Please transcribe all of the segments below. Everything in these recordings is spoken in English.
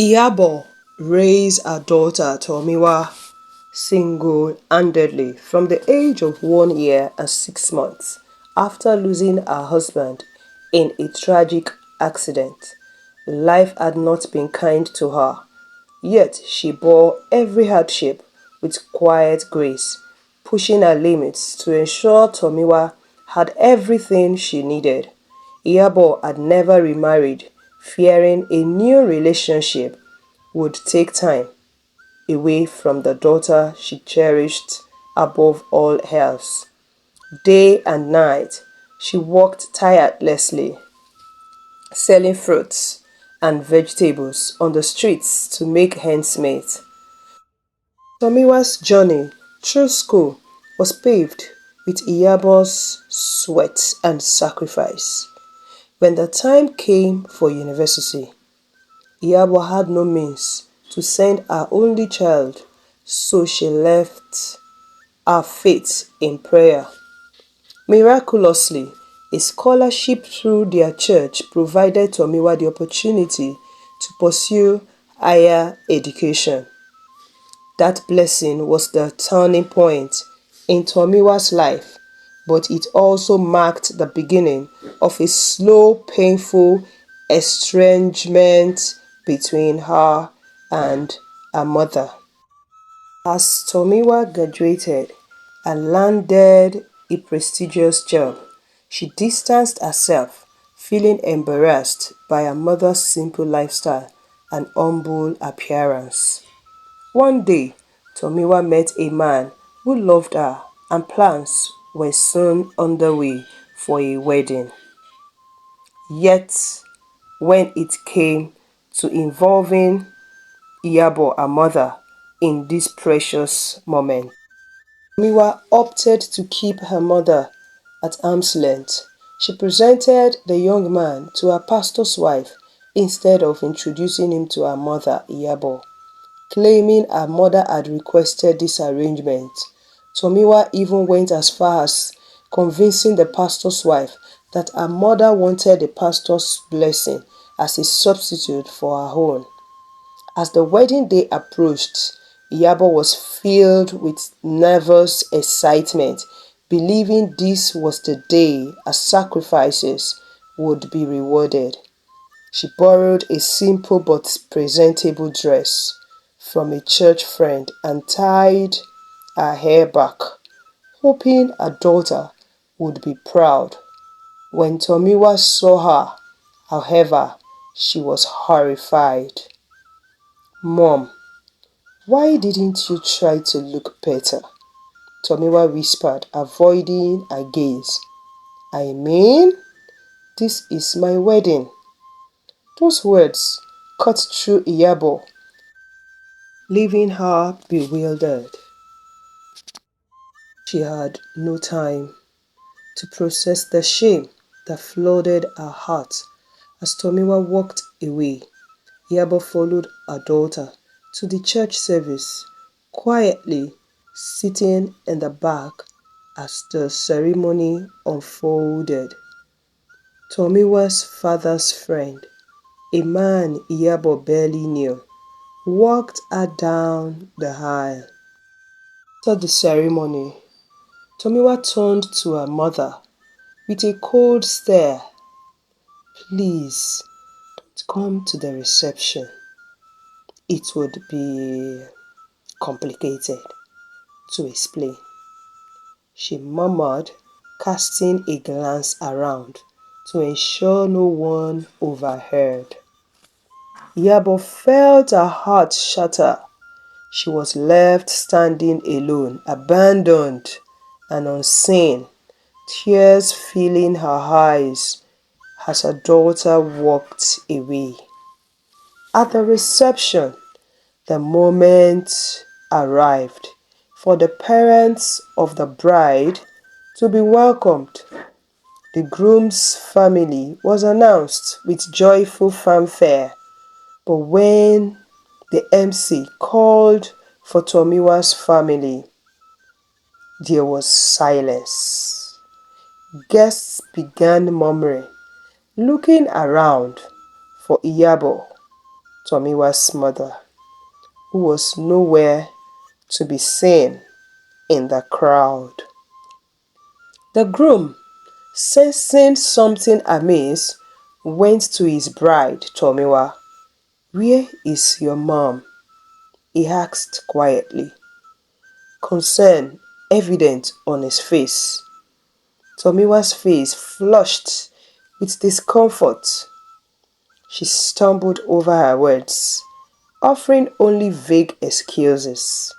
Iyabo raised her daughter Tomiwa single-handedly from the age of 1 year and 6 months after losing her husband in a tragic accident. Life had not been kind to her, yet she bore every hardship with quiet grace, pushing her limits to ensure Tomiwa had everything she needed. Iyabo had never remarried, fearing a new relationship would take time away from the daughter she cherished above all else. Day and night, she worked tirelessly, selling fruits and vegetables on the streets to make ends meet. Tomiwa's journey through school was paved with Iyabo's sweat and sacrifice. When the time came for university, Iyabo had no means to send her only child, so she left her faith in prayer. Miraculously, a scholarship through their church provided Tomiwa the opportunity to pursue higher education. That blessing was the turning point in Tomiwa's life, but it also marked the beginning of a slow, painful estrangement between her and her mother. As Tomiwa graduated and landed a prestigious job, she distanced herself, feeling embarrassed by her mother's simple lifestyle and humble appearance. One day, Tomiwa met a man who loved her and plans were soon underway for a wedding. Yet, when it came to involving Iyabo, her mother, in this precious moment, Tomiwa opted to keep her mother at arm's length. She presented the young man to her pastor's wife instead of introducing him to her mother, Iyabo. Claiming her mother had requested this arrangement, Tomiwa even went as far as convincing the pastor's wife that her mother wanted the pastor's blessing as a substitute for her own. As the wedding day approached, Iyabo was filled with nervous excitement, believing this was the day her sacrifices would be rewarded. She borrowed a simple but presentable dress from a church friend and tied her hair back, hoping her daughter would be proud. When Tomiwa saw her, however, she was horrified. "Mom, why didn't you try to look better?" Tomiwa whispered, avoiding her gaze. "I mean, this is my wedding." Those words cut through Iyabo, leaving her bewildered. She had no time to process the shame that flooded her heart. As Tomiwa walked away, Iyabo followed her daughter to the church service, quietly sitting in the back as the ceremony unfolded. Tomiwa's father's friend, a man Iyabo barely knew, walked her down the aisle. After the ceremony, Tomiwa turned to her mother with a cold stare. "Please, don't come to the reception. It would be complicated to explain," she murmured, casting a glance around to ensure no one overheard. Iyabo felt her heart shatter. She was left standing alone, abandoned and unseen, tears filling her eyes as her daughter walked away. At the reception, the moment arrived for the parents of the bride to be welcomed. The groom's family was announced with joyful fanfare, but when the MC called for Tomiwa's family, there was silence. Guests began murmuring, looking around for Iyabo. Tomiwa's mother, who was nowhere to be seen in the crowd. The groom, sensing something amiss, went to his bride, Tomiwa. "Where is your mom?" he asked quietly, concern evident on his face. Tomiwa's face flushed with discomfort. She stumbled over her words, offering only vague excuses.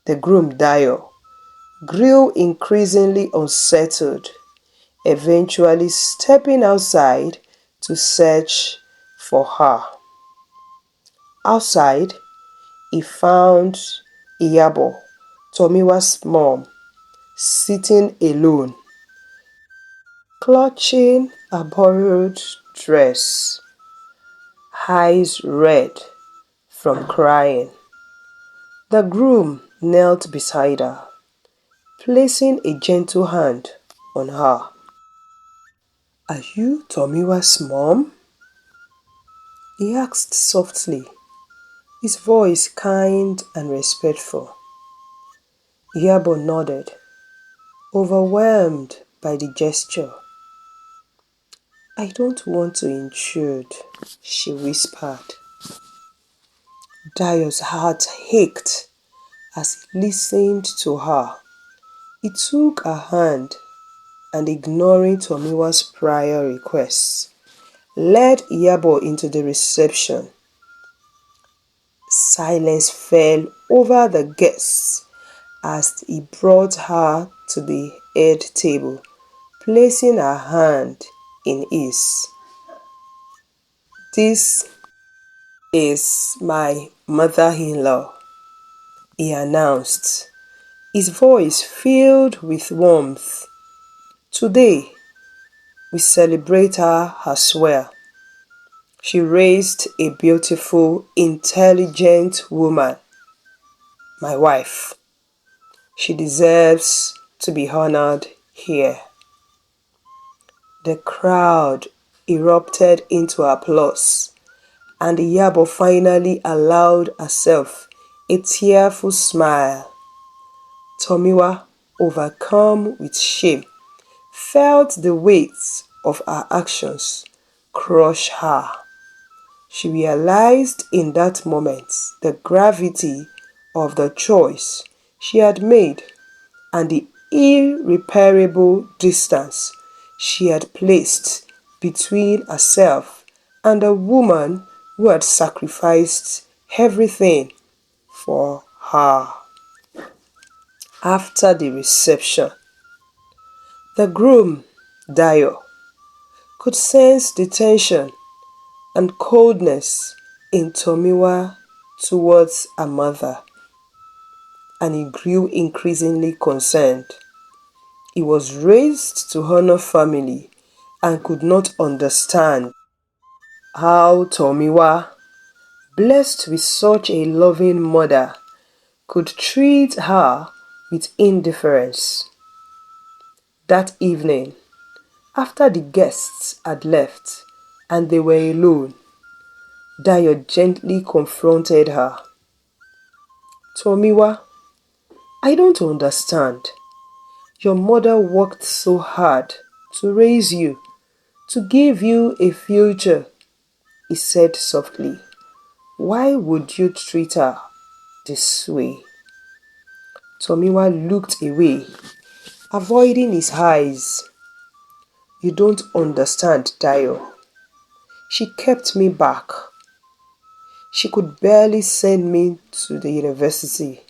The groom, Dio, grew increasingly unsettled, eventually stepping outside to search for her. Outside, he found Iyabo, Tomiwa's mom, sitting alone, clutching a borrowed dress, eyes red from crying. The groom knelt beside her, placing a gentle hand on her. "Are you Tomiwa's mom?" he asked softly, his voice kind and respectful. Iyabo nodded, overwhelmed by the gesture. "I don't want to intrude," she whispered. Dayo's heart ached as he listened to her. He took her hand and, ignoring Tomiwa's prior requests, led Iyabo into the reception. Silence fell over the guests as he brought her to the head table, placing her hand in his. "This is my mother-in-law," he announced, his voice filled with warmth. "Today, we celebrate her as well. She raised a beautiful, intelligent woman, my wife. She deserves to be honored here." The crowd erupted into applause, and Iyabo finally allowed herself a tearful smile. Tomiwa, overcome with shame, felt the weight of her actions crush her. She realized in that moment the gravity of the choice she had made and the irreparable distance she had placed between herself and a woman who had sacrificed everything for her. After the reception, the groom, Dio, could sense the tension and coldness in Tomiwa towards her mother, and he grew increasingly concerned. He was raised to honor family and could not understand how Tomiwa, blessed with such a loving mother, could treat her with indifference. That evening, after the guests had left and they were alone, Dayo gently confronted her. "Tomiwa, I don't understand. Your mother worked so hard to raise you, to give you a future," he said softly. "Why would you treat her this way?" Tomiwa looked away, avoiding his eyes. "You don't understand, Dayo. She kept me back. She could barely send me to the university.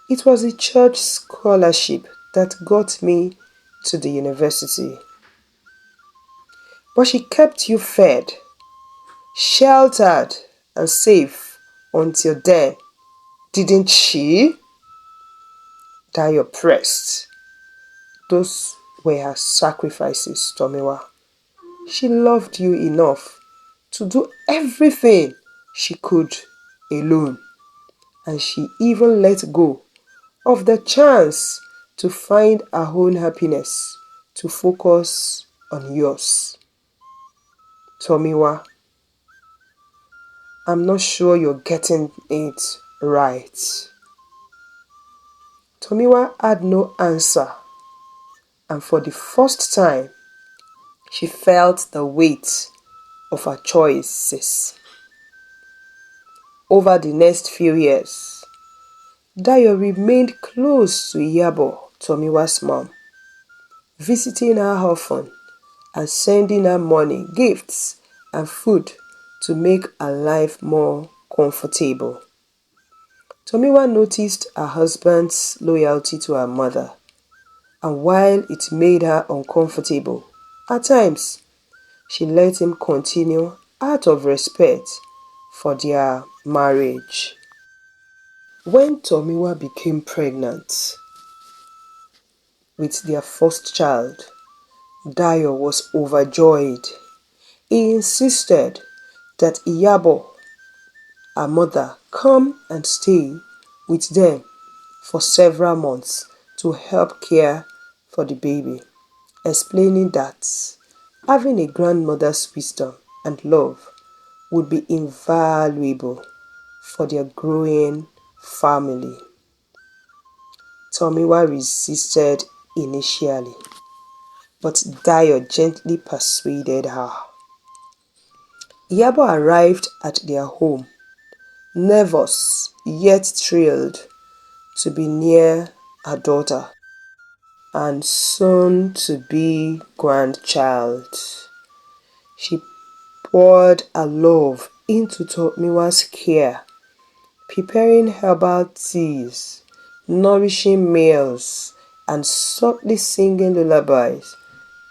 It was a church scholarship that got me to the university. But she kept you fed, sheltered, and safe until then, didn't she?" Dayo pressed. "Those were her sacrifices, Tomiwa. She loved you enough to do everything she could alone, and she even let go of the chance to find her own happiness to focus on yours. Tomiwa, I'm not sure you're getting it right. Tomiwa had no answer, and for the first time, she felt the weight of her choices. Over the next few years, Dayo remained close to Iyabo, Tomiwa's mom, visiting her often and sending her money, gifts, and food to make her life more comfortable. Tomiwa noticed her husband's loyalty to her mother, and while it made her uncomfortable, at times she let him continue out of respect for their marriage. When Tomiwa became pregnant with their first child, Dayo was overjoyed. He insisted that Iyabo, her mother, come and stay with them for several months to help care for the baby, explaining that having a grandmother's wisdom and love would be invaluable for their growing family. Tomiwa resisted initially, but Dayo gently persuaded her. Iyabo arrived at their home, nervous yet thrilled to be near her daughter and soon-to-be grandchild. She poured her love into Tomiwa's care, preparing herbal teas, nourishing meals, and softly singing lullabies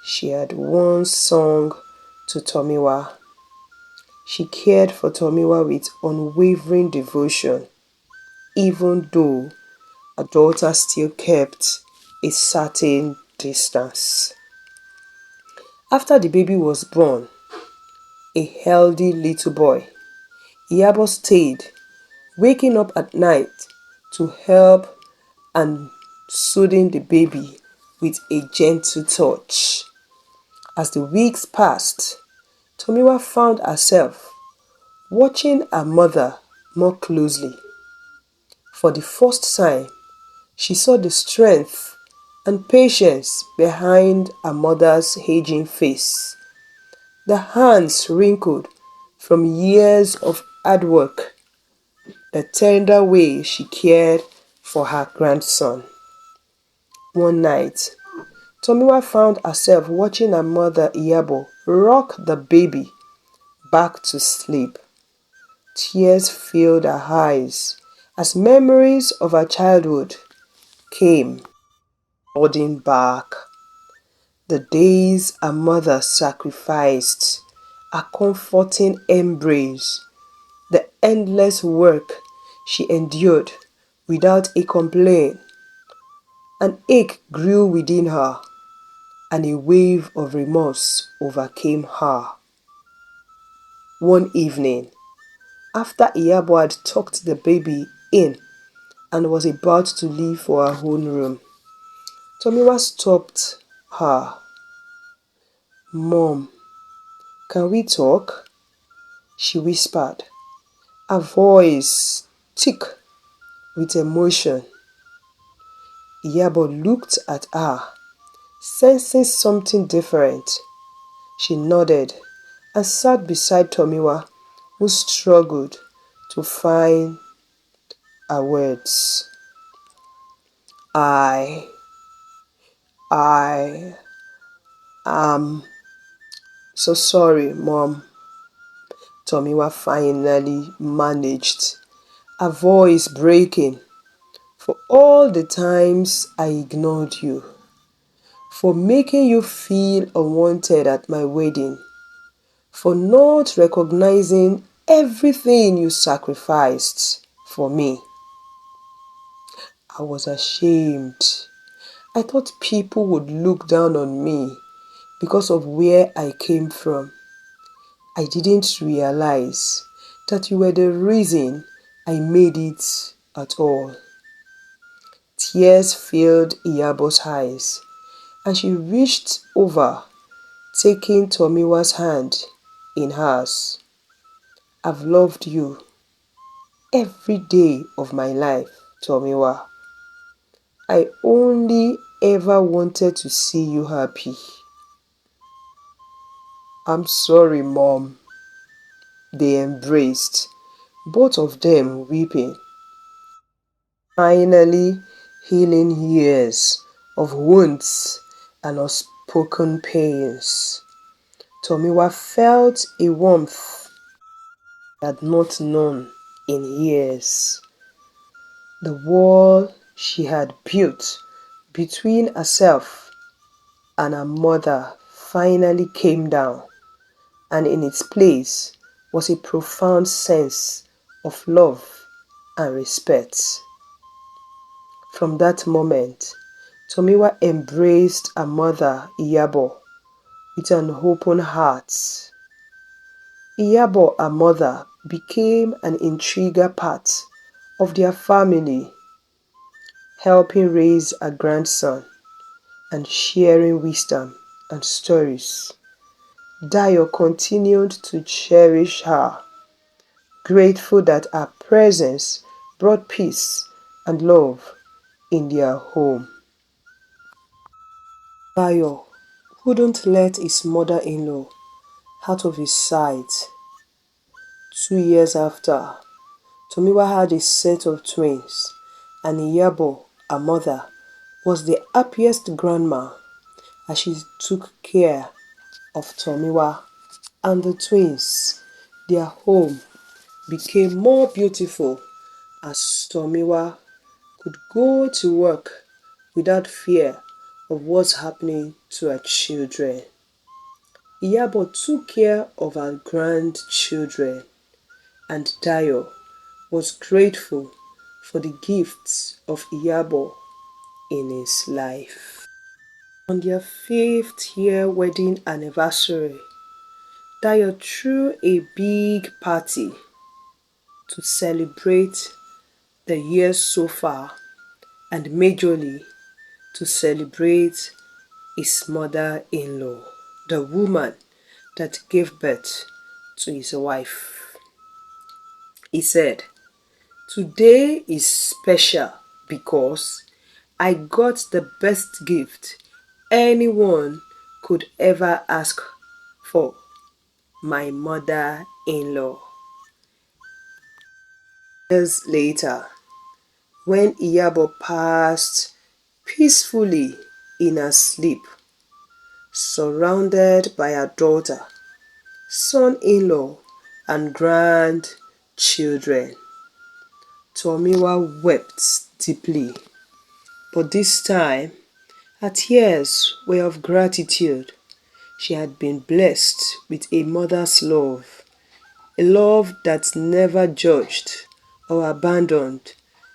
she had once sung to Tomiwa. She cared for Tomiwa with unwavering devotion, even though her daughter still kept a certain distance. After the baby was born, a healthy little boy, Iyabo stayed, waking up at night to help and soothing the baby with a gentle touch. As the weeks passed, Tomiwa found herself watching her mother more closely. For the first time, she saw the strength and patience behind her mother's aging face. The hands wrinkled from years of hard work, the tender way she cared for her grandson. One night, Tomiwa found herself watching her mother Iyabo rock the baby back to sleep. Tears filled her eyes as memories of her childhood came flooding back. The days her mother sacrificed, her comforting embrace, the endless work she endured without a complaint. An ache grew within her, and a wave of remorse overcame her. One evening, after Iyabo had tucked the baby in and was about to leave for her own room, Tomiwa stopped her. "Mom, can we talk?" she whispered, her voice thick with emotion. Iyabo looked at her, sensing something different. She nodded and sat beside Tomiwa, who struggled to find her words. I I am so sorry, Mom," Tomiwa finally managed, her voice breaking. "For all the times I ignored you, for making you feel unwanted at my wedding, for not recognizing everything you sacrificed for me. I was ashamed. I thought people would look down on me because of where I came from. I didn't realize that you were the reason I made it at all." Tears filled Iyabo's eyes, and she reached over, taking Tomiwa's hand in hers. I've loved you every day of my life, Tomiwa. I only ever wanted to see you happy. I'm sorry, Mom. They embraced, both of them weeping. Finally, healing years of wounds and unspoken pains. Tomiwa felt a warmth she had not known in years. The wall she had built between herself and her mother finally came down, and in its place was a profound sense of love and respect. From that moment, Tomiwa embraced her mother Iyabo with an open heart. Iyabo, her mother, became an integral part of their family, helping raise a grandson and sharing wisdom and stories. Dayo continued to cherish her, grateful that her presence brought peace and love in their home. Dayo wouldn't let his mother-in-law out of his sight. 2 years after, Tomiwa had a set of twins, and Iyabo, her mother, was the happiest grandma as she took care of Tomiwa and the twins. Their home became more beautiful as Tomiwa could go to work without fear of what's happening to her children. Iyabo took care of her grandchildren, and Dayo was grateful for the gifts of Iyabo in his life. On their 5th year wedding anniversary, Dayo threw a big party to celebrate the years so far and majorly to celebrate his mother-in-law, the woman that gave birth to his wife. He said, "Today is special because I got the best gift anyone could ever ask for, my mother-in-law." Years later, when Iyabo passed peacefully in her sleep, surrounded by her daughter, son-in-law, and grandchildren, Tomiwa wept deeply. But this time, her tears were of gratitude. She had been blessed with a mother's love, a love that never judged or abandoned,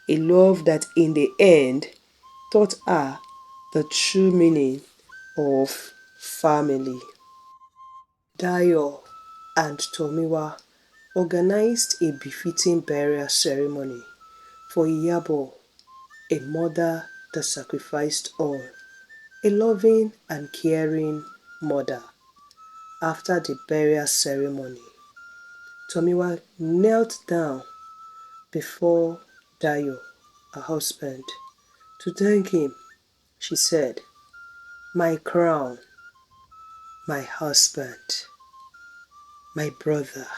a love that in the end taught her the true meaning of family. Dayo and Tomiwa organized a befitting burial ceremony for Iyabo, a mother that sacrificed all, a loving and caring mother. After the burial ceremony, Tomiwa knelt down before Dayo, her husband, to thank him. She said, "My crown, my husband, my brother,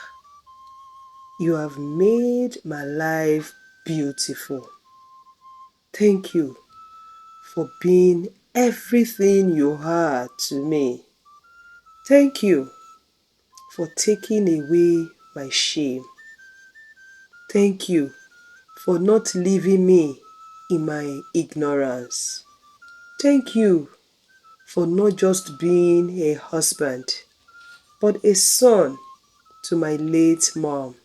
you have made my life beautiful. Thank you for being everything you are to me. Thank you for taking away my shame. Thank you for not leaving me in my ignorance. Thank you for not just being a husband, but a son to my late mom.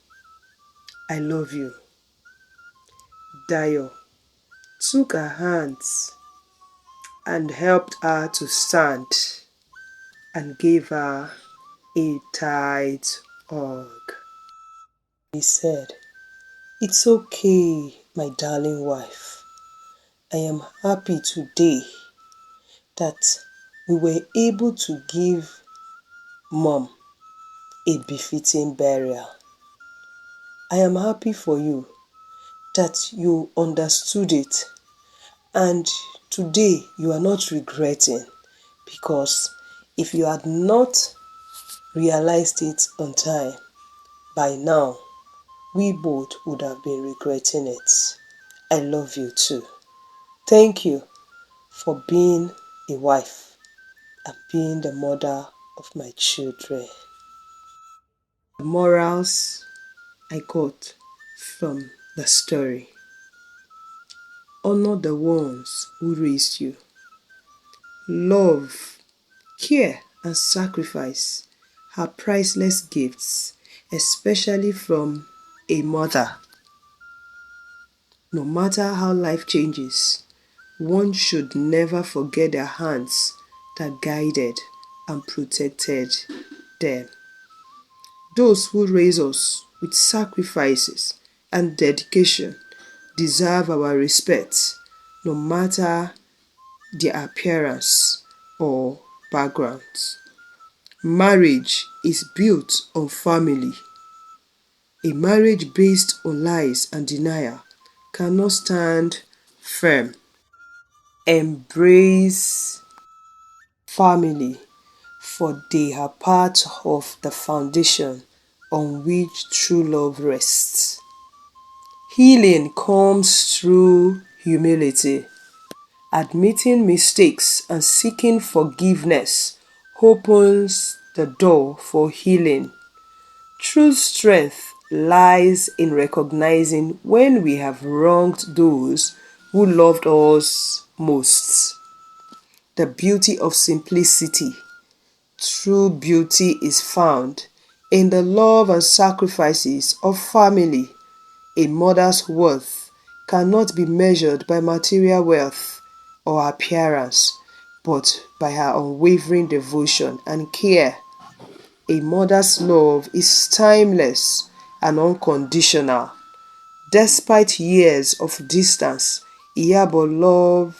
I love you." Dayo took her hands and helped her to stand and gave her a tight hug. He said, "It's okay, my darling wife. I am happy today that we were able to give mom a befitting burial. I am happy for you that you understood it, and today you are not regretting, because if you had not realized it on time, by now we both would have been regretting it. I love you too. Thank you for being a wife and being the mother of my children. The morals I got from the story: honor the ones who raised you. Love, care, and sacrifice are priceless gifts, especially from a mother. No matter how life changes, one should never forget the hands that guided and protected them. Those who raise us with sacrifices and dedication deserve our respect, no matter their appearance or backgrounds. Marriage is built on family. A marriage based on lies and denial cannot stand firm. Embrace family, for they are part of the foundation on which true love rests. Healing comes through humility. Admitting mistakes and seeking forgiveness opens the door for healing. True strength lies in recognizing when we have wronged those who loved us most. The beauty of simplicity. True beauty is found in the love and sacrifices of family. A mother's worth cannot be measured by material wealth or appearance, but by her unwavering devotion and care. A mother's love is timeless and unconditional. Despite years of distance, Iyabo loved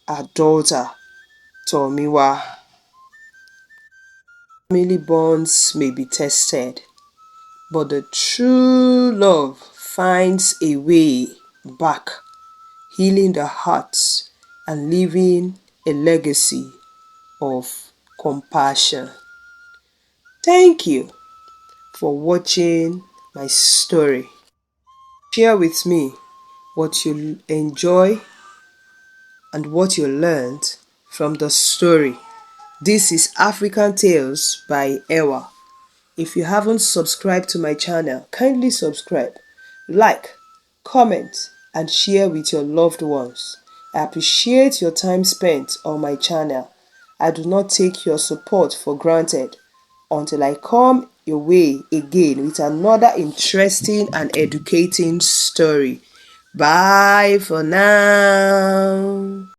her daughter, Tomiwa. Family bonds may be tested, but the true love finds a way back, healing the hearts and leaving a legacy of compassion. Thank you for watching my story. Share with me what you enjoy and what you learned from the story. This is African Tales by Ewa. If you haven't subscribed to my channel, kindly subscribe, like, comment, and share with your loved ones. I appreciate your time spent on my channel. I do not take your support for granted. Until I come your way again with another interesting and educating story. Bye for now.